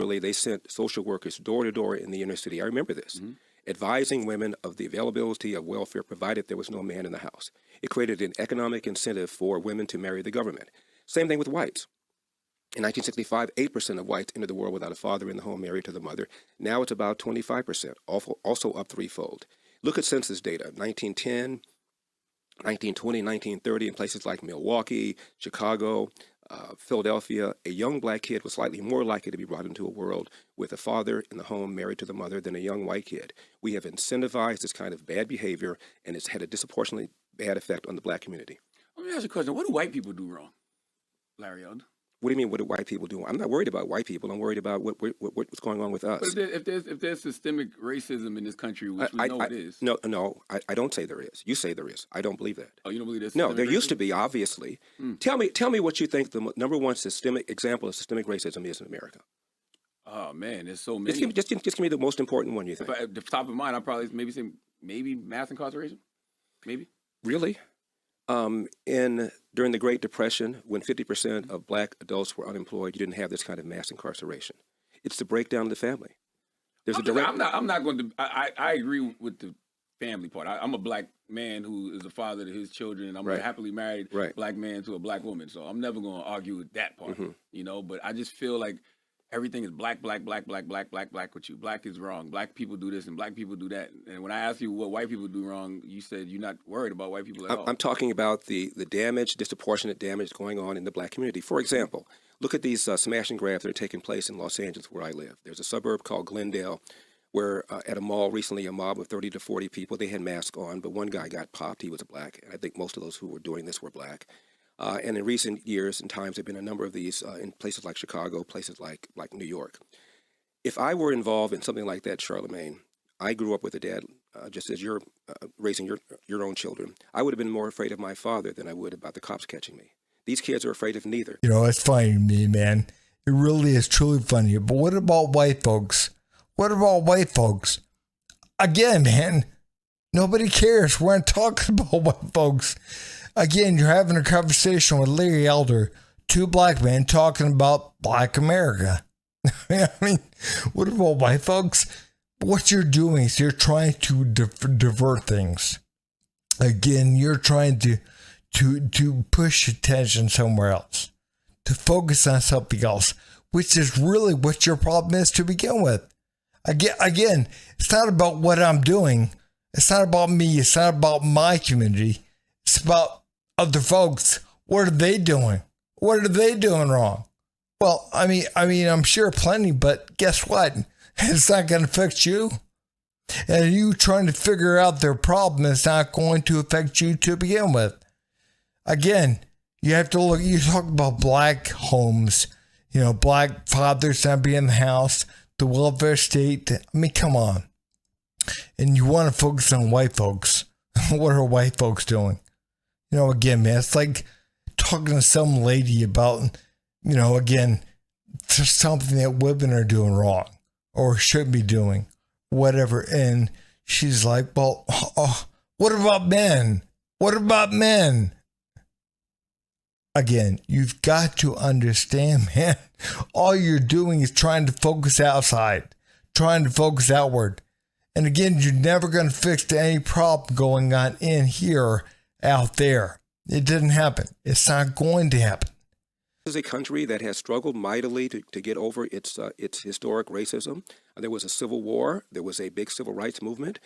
literally, they sent social workers door to door in the inner city. I remember this, advising women of the availability of welfare provided there was no man in the house. It created an economic incentive for women to marry the government. Same thing with whites. In 1965, 8% of whites entered the world without a father in the home married to the mother. Now it's about 25%, also up threefold. Look at census data, 1910, 1920, 1930, in places like Milwaukee, Chicago, Philadelphia, a young black kid was slightly more likely to be brought into a world with a father in the home married to the mother than a young white kid. We have incentivized this kind of bad behavior, and it's had a disproportionately bad effect on the black community. Let me ask you a question. What do white people do wrong, Larry Elder? What do you mean, what do white people do? I'm not worried about white people. I'm worried about what's going on with us. But if there's systemic racism in this country, which we know it is. No, I don't say there is. You say there is. I don't believe that. Oh, you don't believe there's No, systemic there used to racism? be, obviously. Tell me what you think the number one systemic example of systemic racism is in America. Oh man, there's so many. Just give me the most important one you think. But at the top of mind, I'd probably maybe say mass incarceration. Maybe. Really? During the Great Depression, when 50% of black adults were unemployed, you didn't have this kind of mass incarceration. It's the breakdown of the family. There's a direct. I'm not going to. I agree with the family part. I'm a black man who is a father to his children, and I'm a happily married black man to a black woman. So I'm never going to argue with that part, you know. But I just feel like everything is black with you. Black is wrong. Black people do this and black people do that. And when I ask you what white people do wrong, you said you're not worried about white people at all. I'm talking about the damage, disproportionate damage going on in the black community. For example, look at these smash and grabs that are taking place in Los Angeles, where I live. There's a suburb called Glendale, where at a mall recently, a mob of 30 to 40 people, they had masks on, but one guy got popped. He was black. And I think most of those who were doing this were black. And in recent years and times, there have been a number of these in places like Chicago, places like New York. If I were involved in something like that, Charlemagne, I grew up with a dad, just as you're raising your own children. I would have been more afraid of my father than I would about the cops catching me. These kids are afraid of neither. You know, it's funny to me, man. It really is truly funny. But what about white folks? What about white folks? Again, man, nobody cares. We're not talking about white folks. Again, you're having a conversation with Larry Elder, two black men talking about black America. I mean, what about white folks? What you're doing is you're trying to divert things. Again, you're trying to push attention somewhere else, to focus on something else, which is really what your problem is to begin with. Again, it's not about what I'm doing. It's not about me. It's not about my community. It's about other folks. What are they doing? What are they doing wrong? Well, I mean, I'm sure plenty, but guess what? It's not going to affect you. And you trying to figure out their problem is not going to affect you to begin with. Again, you have to look, you talk about black homes, you know, black fathers not being in the house, the welfare state. I mean, come on. And you want to focus on white folks. What are white folks doing? You know, again, man, it's like talking to some lady about, you know, again, something that women are doing wrong or should be doing, whatever. And she's like, well, what about men? What about men? Again, you've got to understand, man, all you're doing is trying to focus outside, trying to focus outward. And again, you're never going to fix any problem going on in here, out there. It didn't happen. It's not going to happen. This is a country that has struggled mightily to get over its historic racism. There was a civil war. There was a big civil rights movement.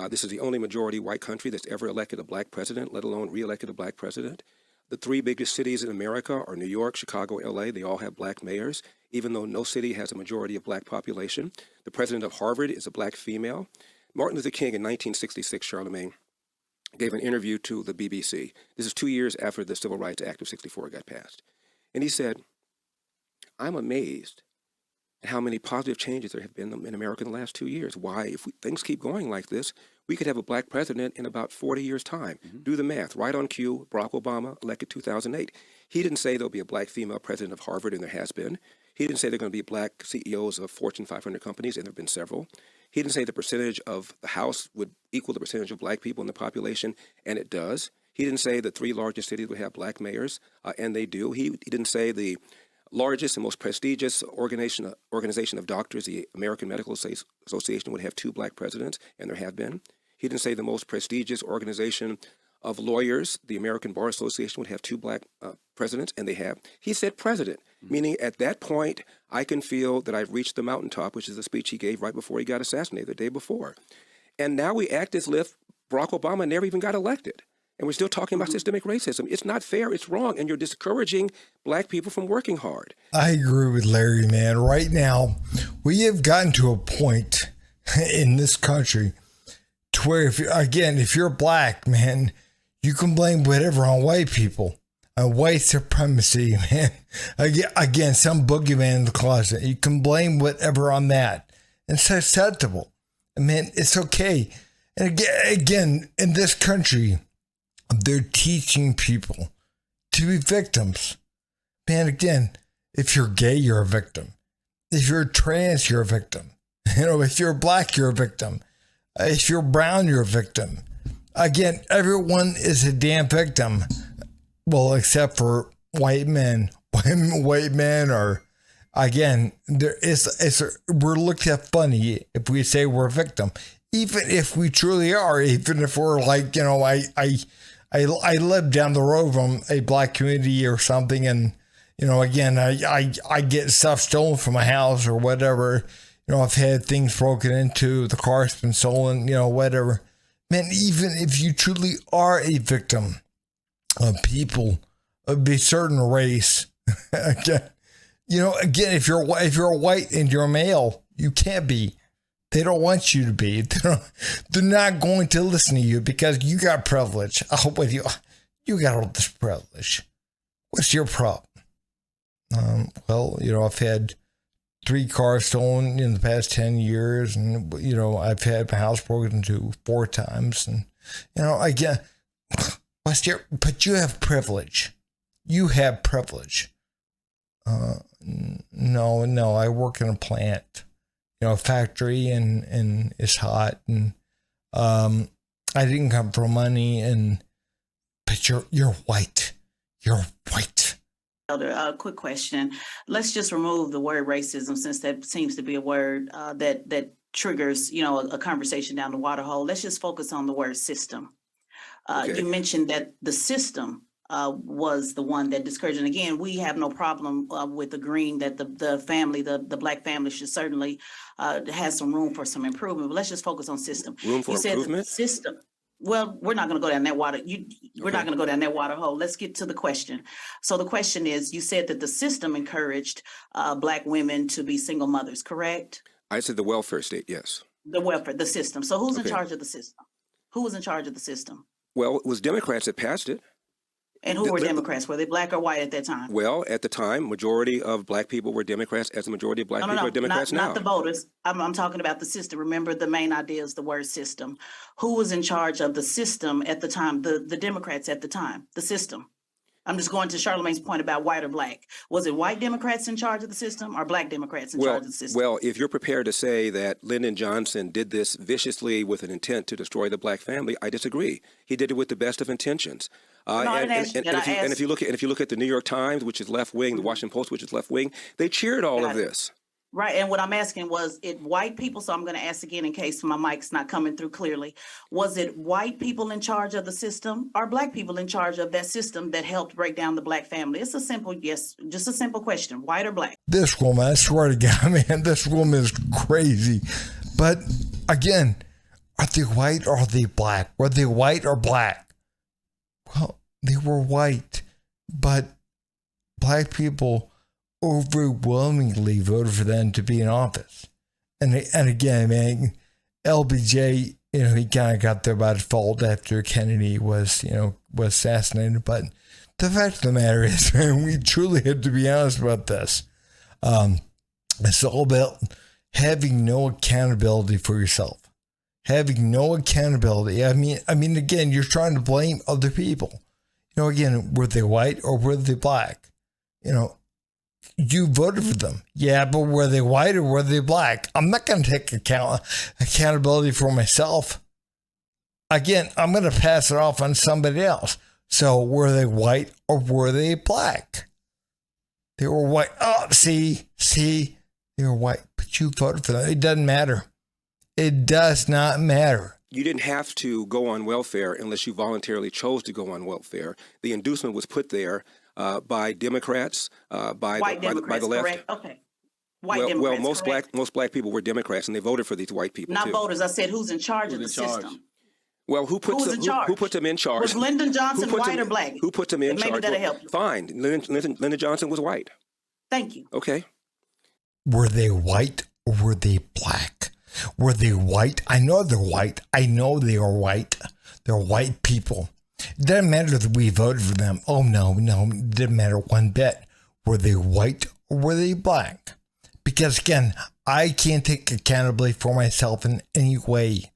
This is the only majority white country that's ever elected a black president, let alone re-elected a black president. The three biggest cities in America are New York, Chicago, LA. They all have black mayors, even though no city has a majority of black population. The president of Harvard is a black female. Martin Luther King in 1966, Charlemagne, gave an interview to the BBC. This is 2 years after the Civil Rights Act of '64 got passed. And he said, I'm amazed at how many positive changes there have been in America in the last 2 years. Why, if things keep going like this, we could have a black president in about 40 years' time. Do the math. Right on cue, Barack Obama, elected 2008. He didn't say there'll be a black female president of Harvard, and there has been. He didn't say there are going to be black CEOs of Fortune 500 companies, and there have been several. He didn't say the percentage of the House would equal the percentage of black people in the population, and it does. He didn't say the three largest cities would have black mayors, and they do. He didn't say the largest and most prestigious organization of doctors, the American Medical Association, would have 2 black presidents, and there have been. He didn't say the most prestigious organization of lawyers, the American Bar Association, would have 2 black presidents, and they have. He said president, meaning at that point, I can feel that I've reached the mountaintop, which is the speech he gave right before he got assassinated the day before. And now we act as if Barack Obama never even got elected. And we're still talking about systemic racism. It's not fair. It's wrong. And you're discouraging black people from working hard. I agree with Larry, man. Right now, we have gotten to a point in this country to where, if you're black, man, you can blame whatever on white people, on white supremacy, man. Again, some boogeyman in the closet. You can blame whatever on that. It's acceptable. I mean, it's okay. And again, in this country, they're teaching people to be victims. Man, again, if you're gay, you're a victim. If you're trans, you're a victim. If you're black, you're a victim. If you're brown, you're a victim. Again, everyone is a damn victim. Well, except for white men. White men are, again, we're looked at funny if we say we're a victim. Even if we truly are, even if we're like, I live down the road from a black community or something, and again, I get stuff stolen from my house or whatever. I've had things broken into, the car's been stolen, whatever. Man, even if you truly are a victim of people of a certain race, again, if you're white and you're a male, you can't be. They don't want you to be. They're not going to listen to you because you got privilege. Oh, with you got all this privilege. What's your problem? Well, I've had 3 cars stolen in the past 10 years, and I've had my house broken into 4 times, and again, but you have privilege. You have privilege. No, I work in a plant. A factory, and it's hot, and I didn't come for money, but you're white. You're white. Elder, quick question. Let's just remove the word racism, since that seems to be a word that triggers, a conversation down the water hole. Let's just focus on the word system. Okay. You mentioned that the system was the one that discouraged. And again, we have no problem with agreeing that the family, the black family, should certainly has some room for some improvement. But let's just focus on system. Room for improvement? System. Well, we're not going to go down that water. We're not going to go down that water hole. Let's get to the question. So the question is, you said that the system encouraged black women to be single mothers, correct? I said the welfare state, yes. The welfare, the system. So who's in charge of the system? Who was in charge of the system? Well, it was Democrats that passed it. And who were Democrats? Were they black or white at that time? Well, at the time, majority of black people were Democrats, as the majority of black people are Democrats now. Not the voters. I'm talking about the system. Remember, the main idea is the word system. Who was in charge of the system at the time? The Democrats at the time, the system. I'm just going to Charlamagne's point about white or black. Was it white Democrats in charge of the system or black Democrats in charge of the system? Well, if you're prepared to say that Lyndon Johnson did this viciously with an intent to destroy the black family, I disagree. He did it with the best of intentions. And if you look at the New York Times, which is left wing, the Washington Post, which is left wing, they cheered all of this. Right. And what I'm asking was it white people? So I'm going to ask again in case my mic's not coming through clearly. Was it white people in charge of the system or black people in charge of that system that helped break down the black family? It's a simple yes, just a simple question. White or black? This woman, I swear to God, man, this woman is crazy. But again, are they white or are they black? Were they white or black? Well, they were white, but black people overwhelmingly voted for them to be in office. And again, man, LBJ, he kind of got there by default after Kennedy was assassinated. But the fact of the matter is, man, we truly have to be honest about this. It's all about having no accountability for yourself. Having no accountability. I mean, again, you're trying to blame other people. Again, were they white or were they black? You voted for them. Yeah, but were they white or were they black? I'm not going to take accountability for myself. Again, I'm going to pass it off on somebody else. So were they white or were they black? They were white. Oh, see, they were white, but you voted for them. It doesn't matter. It does not matter. You didn't have to go on welfare unless you voluntarily chose to go on welfare. The inducement was put there by Democrats, by the left. Correct? Okay. White Democrats, well, correct? most black people were Democrats, and they voted for these white people Not too. voters. I said who's in charge of the Who's in charge? system. Well, who put them in charge? Was Lyndon Johnson white or black? Who put them in charge? Maybe that'll help you. Fine. Lyndon Johnson was white. Thank you. Okay. Were they white or were they black? Were they white? I know they're white. I know they are white. They're white people. It doesn't matter that we voted for them. Oh, no. It didn't matter one bit. Were they white or were they black? Because, again, I can't take accountability for myself in any way.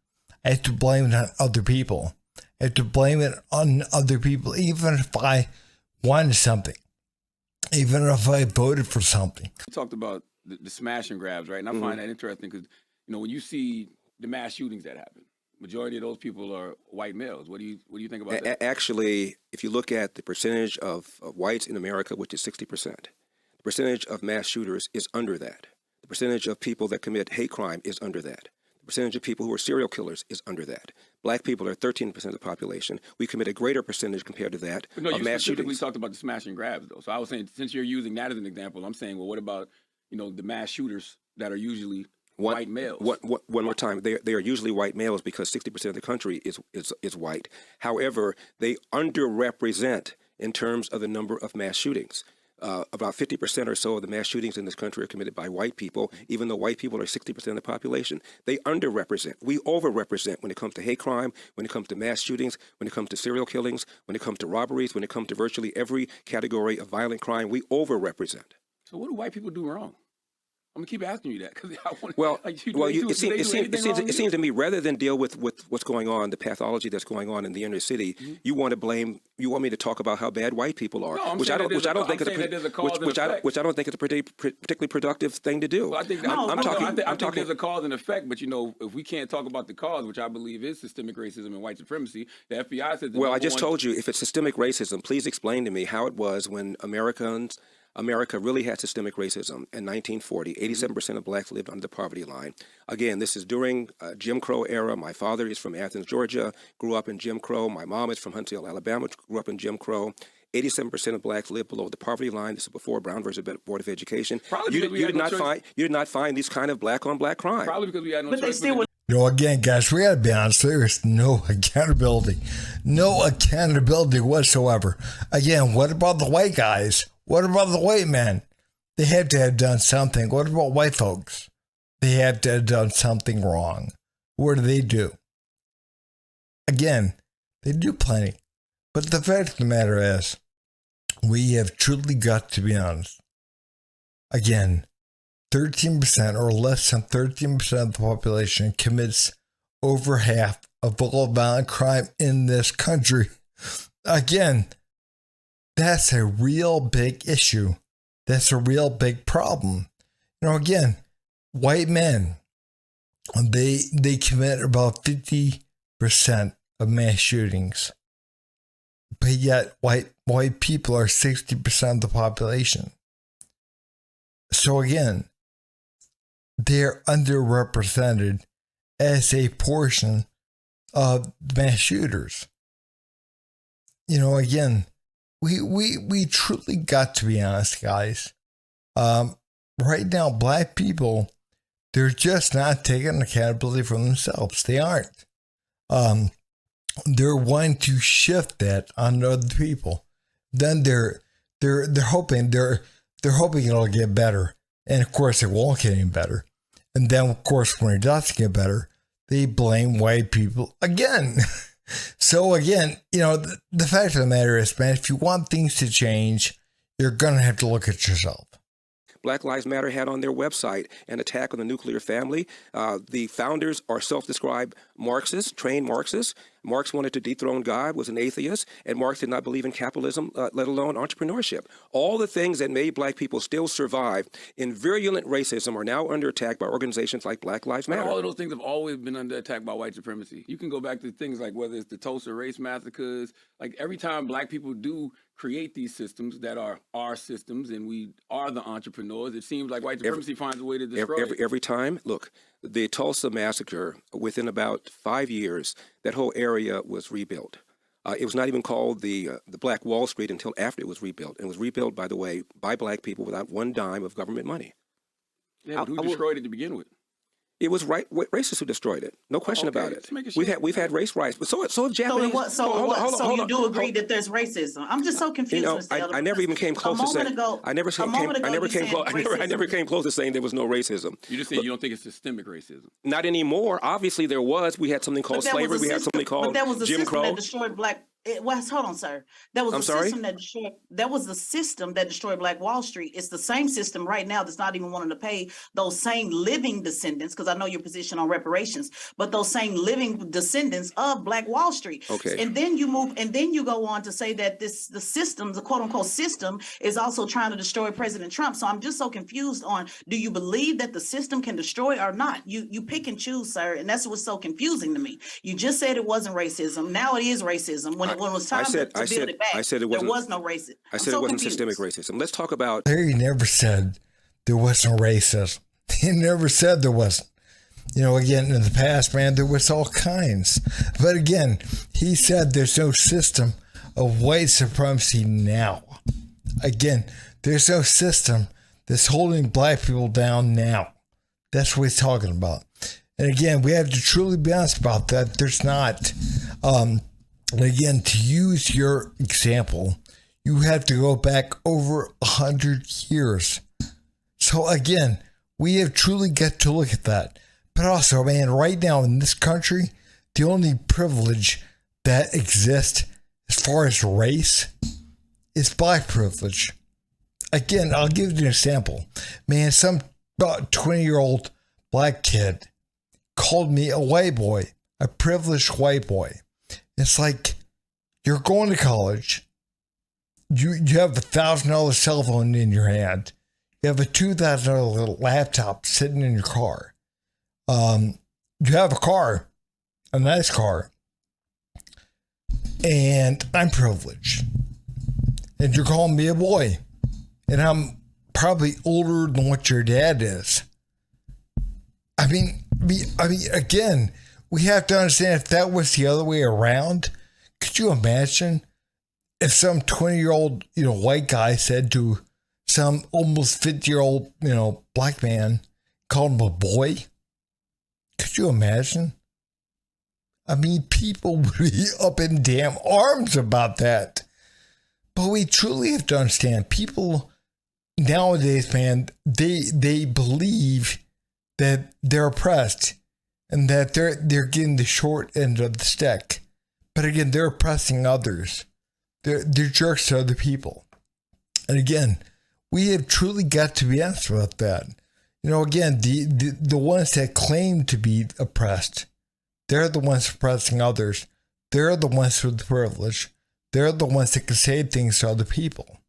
I have to blame it on other people. I have to blame it on other people, even if I wanted something, even if I voted for something. You talked about the smash and grabs, right? And I find that interesting because, you know, when you see the mass shootings that happen, majority of those people are white males. What do you think about that? Actually, if you look at the percentage of whites in America, which is 60%, the percentage of mass shooters is under that. The percentage of people that commit hate crime is under that. The percentage of people who are serial killers is under that. Black people are 13% of the population. We commit a greater percentage compared to that No, of you mass specifically shootings. talked about the smash and grabs, though. So I was saying, since you're using that as an example, I'm saying, well, what about, you know, the mass shooters that are usually white males? One more time. They are usually white males because 60% of the country is white. However, they underrepresent in terms of the number of mass shootings. About 50% or so of the mass shootings in this country are committed by white people, even though white people are 60% of the population. They underrepresent. We overrepresent when it comes to hate crime, when it comes to mass shootings, when it comes to serial killings, when it comes to robberies, when it comes to virtually every category of violent crime. We overrepresent. So what do white people do wrong? I'm gonna keep asking you that because I want. It seems to me, rather than deal with what's going on, the pathology that's going on in the inner city, you want to blame. You want me to talk about how bad white people are, which I don't think is a particularly productive thing to do. Well, I think there's a cause and effect, but you know, if we can't talk about the cause, which I believe is systemic racism and white supremacy, the FBI says. Well, I just told you, if it's systemic racism, please explain to me how it was when America really had systemic racism in 1940. 87% of blacks lived under the poverty line. Again, this is during Jim Crow era. My father is from Athens, Georgia, grew up in Jim Crow. My mom is from Huntsville, Alabama, grew up in Jim Crow. 87% of blacks live below the poverty line. This is before Brown versus Board of Education. You did not find these kind of black on black crime. Probably because we had no choice. Again, guys, we got to be honest. There is no accountability whatsoever. Again, what about the white guys? What about the white men? They had to have done something. What about white folks? They have to have done something wrong. What do? Again, they do plenty. But the fact of the matter is, we have truly got to be honest. Again, 13% or less than 13% of the population commits over half of all violent crime in this country. Again, that's a real big issue. That's a real big problem. You know, again, white men, they commit about 50% of mass shootings. But yet white people are 60% of the population. So again, they're underrepresented as a portion of mass shooters. You know, again, we truly got to be honest, guys. Right now, black people, they're just not taking accountability for themselves. They aren't. They're wanting to shift that on other people. Then they're hoping it'll get better, and of course it won't get any better. And then of course when it does get better, they blame white people again. So again, you know, the fact of the matter is, man, if you want things to change, you're gonna have to look at yourself. Black Lives Matter had on their website an attack on the nuclear family. The founders are self-described Marxists, trained Marxists. Marx wanted to dethrone God, was an atheist, and Marx did not believe in capitalism, let alone entrepreneurship. All the things that made black people still survive in virulent racism are now under attack by organizations like Black Lives Matter. All of those things have always been under attack by white supremacy. You can go back to things like whether it's the Tulsa race massacres, like every time black people do create these systems that are our systems, and we are the entrepreneurs. It seems like white supremacy finds a way to destroy it. Every time, look, the Tulsa massacre, within about 5 years, that whole area was rebuilt. It was not even called the Black Wall Street until after it was rebuilt. And it was rebuilt, by the way, by black people without one dime of government money. Yeah, but who destroyed it to begin with? It was racists who destroyed it. No question about it. Sure. We've had race riots, but so have Japanese. So you do agree that there's racism? I'm just so confused. You know, I never even came close to saying. I never came close to saying there was no racism. You just said you don't think it's systemic racism. Not anymore. Obviously, there was. We had something called slavery. We had something called Jim Crow. That destroyed black. Hold on, sir. That was system that destroyed. That was the system that destroyed Black Wall Street. It's the same system right now that's not even wanting to pay those same living descendants. Because I know your position on reparations, but those same living descendants of Black Wall Street. Okay. And then you move, and then you go on to say that the system, the quote unquote system, is also trying to destroy President Trump. So I'm just so confused on: do you believe that the system can destroy or not? You pick and choose, sir, and that's what's so confusing to me. You just said it wasn't racism. Now it is racism. When it was time to build it back, there was no racism. I said it wasn't systemic racism. Let's talk about. Larry never said there wasn't racism. He never said there wasn't. You know, again, in the past, man, there was all kinds. But again, he said there's no system of white supremacy now. Again, there's no system that's holding black people down now. That's what he's talking about. And again, we have to truly be honest about that. There's not. And again, to use your example, you have to go back over 100 years. So again, we have truly got to look at that. But also, man, right now in this country, the only privilege that exists as far as race is black privilege. Again, I'll give you an example. Man, some about 20-year-old black kid called me a white boy, a privileged white boy. It's like, you're going to college. You have a $1,000 cell phone in your hand. You have a $2,000 laptop sitting in your car. You have a car, a nice car. And I'm privileged. And you're calling me a boy. And I'm probably older than what your dad is. I mean, again, we have to understand, if that was the other way around, could you imagine if some 20-year-old, white guy said to some almost 50-year-old, black man, called him a boy? Could you imagine? I mean, people would be up in damn arms about that. But we truly have to understand, people nowadays, man, they believe that they're oppressed and that they're getting the short end of the stick. But again, they're oppressing others. They're jerks to other people. And again, we have truly got to be honest about that. Again, the ones that claim to be oppressed, they're the ones oppressing others. They're the ones with the privilege. They're the ones that can say things to other people.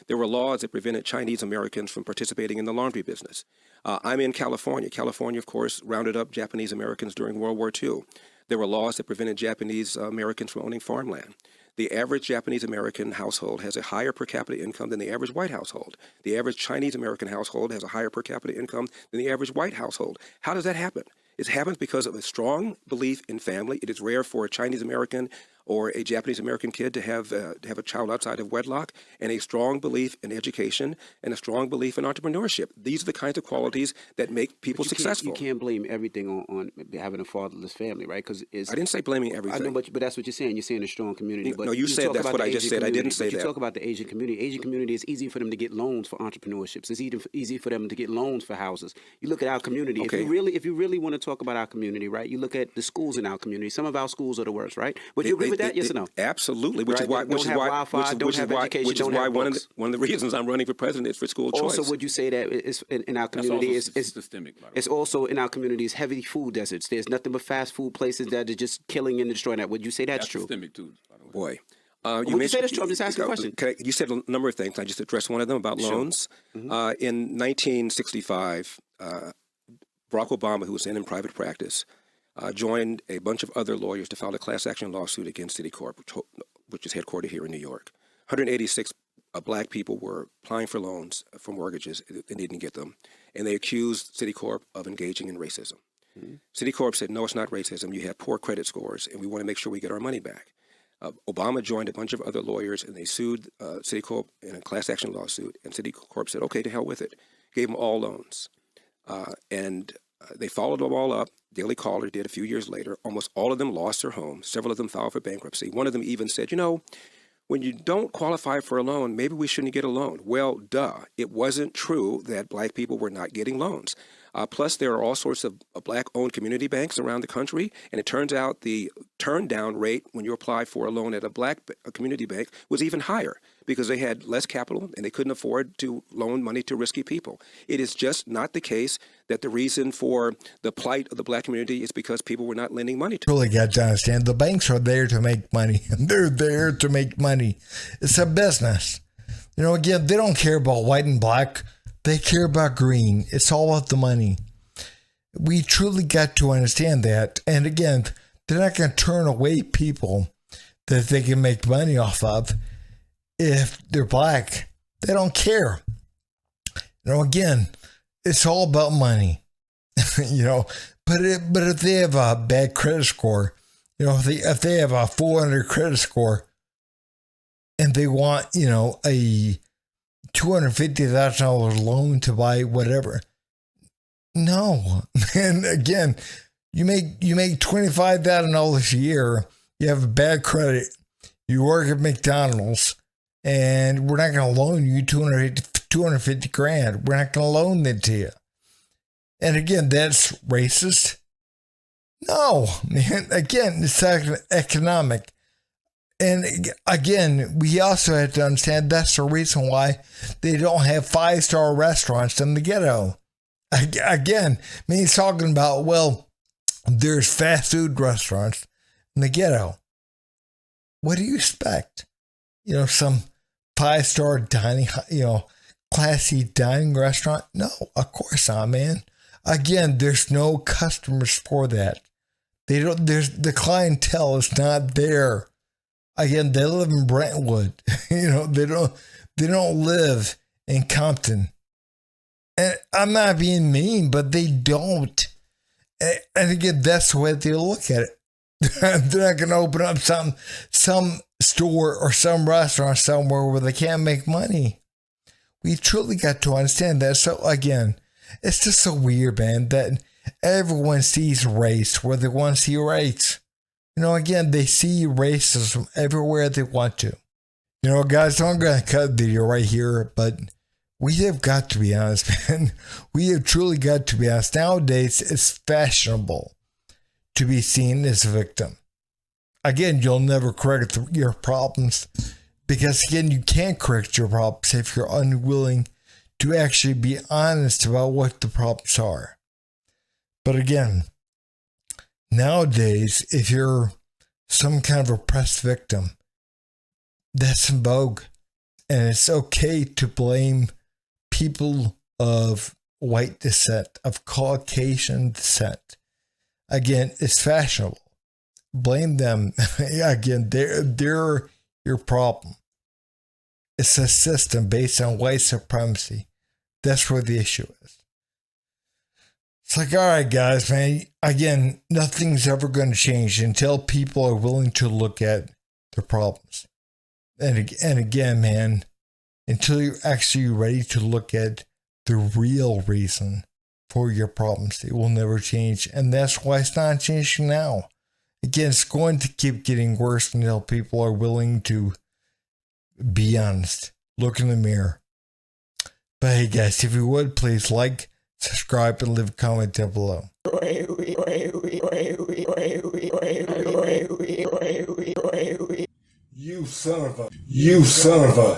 There were laws that prevented Chinese Americans from participating in the laundry business. I'm in California. California, of course, rounded up Japanese Americans during World War II. There were laws that prevented Japanese Americans from owning farmland. The average Japanese American household has a higher per capita income than the average white household. The average Chinese American household has a higher per capita income than the average white household. How does that happen? It happens because of a strong belief in family. It is rare for a Chinese American or a Japanese American kid to have a child outside of wedlock, and a strong belief in education and a strong belief in entrepreneurship. These are the kinds of qualities that make people successful. You can't blame everything on having a fatherless family, right? Because I didn't say blaming everything. I know, but that's what you're saying. You're saying a strong community. But no, you said that's what I just said. I didn't say that. You talk about the Asian community. Asian community, is easy for them to get loans for entrepreneurships. It's easy for them to get loans for houses. You look at our community. Okay. If you really want to talk about our community, right? You look at the schools in our community. Some of our schools are the worst, right? Would you agree with that? Yes or no? Absolutely. Which is why one of the reasons I'm running for president is for school choice. Also, would you say that is in our community is systemic? It's also in our communities heavy food deserts. There's nothing but fast food places that are just killing and destroying that. Would you say that's true? Systemic too, by the way. Boy. Would you say that's true? I'm just asking a question. You said a number of things. I just addressed one of them about loans. In 1965, Barack Obama, who was then in private practice, joined a bunch of other lawyers to file a class action lawsuit against Citicorp, which is headquartered here in New York. 186 black people were applying for loans for mortgages and didn't get them. And they accused Citicorp of engaging in racism. Citicorp said, no, it's not racism. You have poor credit scores, and we want to make sure we get our money back. Obama joined a bunch of other lawyers, and they sued Citicorp in a class action lawsuit. And Citicorp said, okay, to hell with it. Gave them all loans. And they followed them all up. Daily Caller did a few years later. Almost all of them lost their homes. Several of them filed for bankruptcy. One of them even said, you know, when you don't qualify for a loan, maybe we shouldn't get a loan. Well, duh. It wasn't true that black people were not getting loans. Plus, there are all sorts of black-owned community banks around the country, and it turns out the turn-down rate when you apply for a loan at a community bank was even higher because they had less capital and they couldn't afford to loan money to risky people. It is just not the case that the reason for the plight of the black community is because people were not lending money to them. Really got to understand, the banks are there to make money. They're there to make money. It's a business. You know, again, they don't care about white and black. They care about green. It's all about the money. We truly got to understand that. And again, they're not going to turn away people that they can make money off of if they're black. They don't care. You know, again, it's all about money. You know, but if they have a bad credit score, you know, if they have a 400 credit score and they want, you know, a $250,000 loan to buy whatever. No. And again, you make $25,000 a year, you have a bad credit, you work at McDonald's, and we're not going to loan you $250 grand. We're not going to loan it to you. And again, that's racist. No, man. Again, it's economic. And again, we also have to understand that's the reason why they don't have 5-star restaurants in the ghetto. Again, he's talking about, well, there's fast food restaurants in the ghetto. What do you expect? You know, some 5-star dining, you know, classy dining restaurant? No, of course not, man. Again, there's no customers for that. The clientele is not there. Again, they live in Brentwood. You know, they don't live in Compton. And I'm not being mean, but they don't. And again, that's the way they look at it. They're not going to open up some store or some restaurant somewhere where they can't make money. We truly got to understand that. So again, it's just so weird, man, that everyone sees race where they want to see race. You know, again, they see racism everywhere they want to. You know, guys, so I'm going to cut the video right here, but we have got to be honest, man. We have truly got to be honest. Nowadays, it's fashionable to be seen as a victim. Again, you'll never correct your problems because, again, you can't correct your problems if you're unwilling to actually be honest about what the problems are. But again, nowadays, if you're some kind of oppressed victim, that's in vogue. And it's okay to blame people of white descent, of Caucasian descent. Again, it's fashionable. Blame them. Again, they're your problem. It's a system based on white supremacy. That's where the issue is. It's like, all right, guys, man. Again, nothing's ever going to change until people are willing to look at their problems. And again, man, until you're actually ready to look at the real reason for your problems, it will never change. And that's why it's not changing now. Again, it's going to keep getting worse until people are willing to be honest, look in the mirror. But hey, guys, if you would, please like, subscribe, and leave a comment down below. You son of a